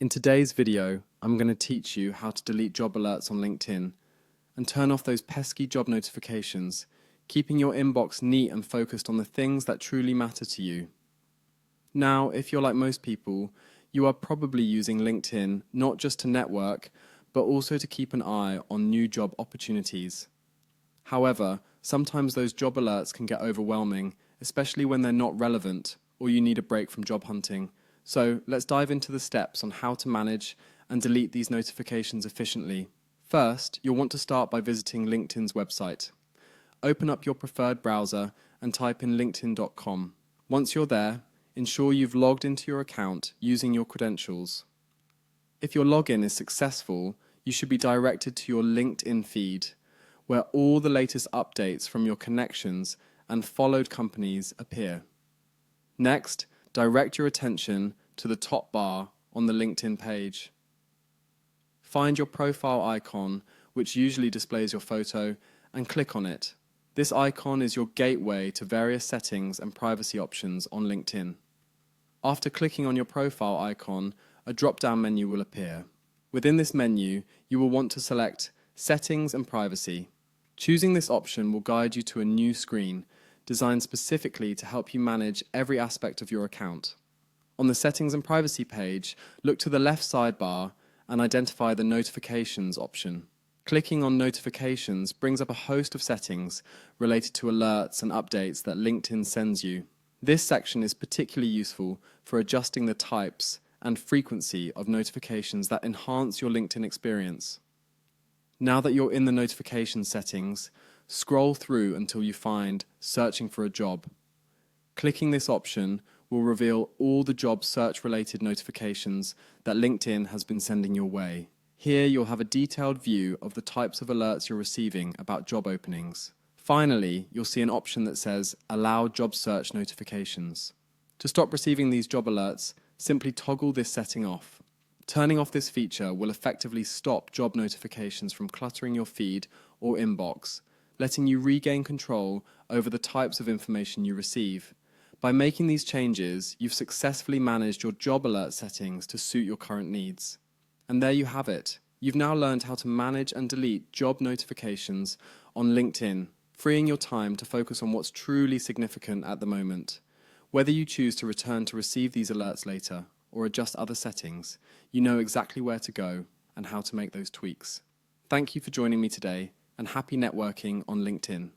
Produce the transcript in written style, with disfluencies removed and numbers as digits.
In today's video, I'm going to teach you how to delete job alerts on LinkedIn and turn off those pesky job notifications, keeping your inbox neat and focused on the things that truly matter to you. Now, if you're like most people, you are probably using LinkedIn not just to network, but also to keep an eye on new job opportunities. However, sometimes those job alerts can get overwhelming, especially when they're not relevant or you need a break from job hunting. So let's dive into the steps on how to manage and delete these notifications efficiently. First, you'll want to start by visiting LinkedIn's website. Open up your preferred browser and type in linkedin.com. Once you're there, ensure you've logged into your account using your credentials. If your login is successful, you should be directed to your LinkedIn feed, where all the latest updates from your connections and followed companies appear. Next, direct your attention to the top bar on the LinkedIn page. Find your profile icon, which usually displays your photo, and click on it. This icon is your gateway to various settings and privacy options on LinkedIn. After clicking on your profile icon, a drop-down menu will appear. Within this menu, you will want to select Settings and Privacy. Choosing this option will guide you to a new screen designed specifically to help you manage every aspect of your account. On the Settings and Privacy page, look to the left sidebar and identify the Notifications option. Clicking on Notifications brings up a host of settings related to alerts and updates that LinkedIn sends you. This section is particularly useful for adjusting the types and frequency of notifications that enhance your LinkedIn experience. Now that you're in the notification settings, scroll through until you find Searching for a Job. Clicking this option will reveal all the job search-related notifications that LinkedIn has been sending your way. Here you'll have a detailed view of the types of alerts you're receiving about job openings. Finally, you'll see an option that says Allow Job Search Notifications. To stop receiving these job alerts, simply toggle this setting off. Turning off this feature will effectively stop job notifications from cluttering your feed or inbox, letting you regain control over the types of information you receive. By making these changes, you've successfully managed your job alert settings to suit your current needs. And there you have it. You've now learned how to manage and delete job notifications on LinkedIn, freeing your time to focus on what's truly significant at the moment. Whether you choose to return to receive these alerts later or adjust other settings, you know exactly where to go and how to make those tweaks. Thank you for joining me today, and happy networking on LinkedIn.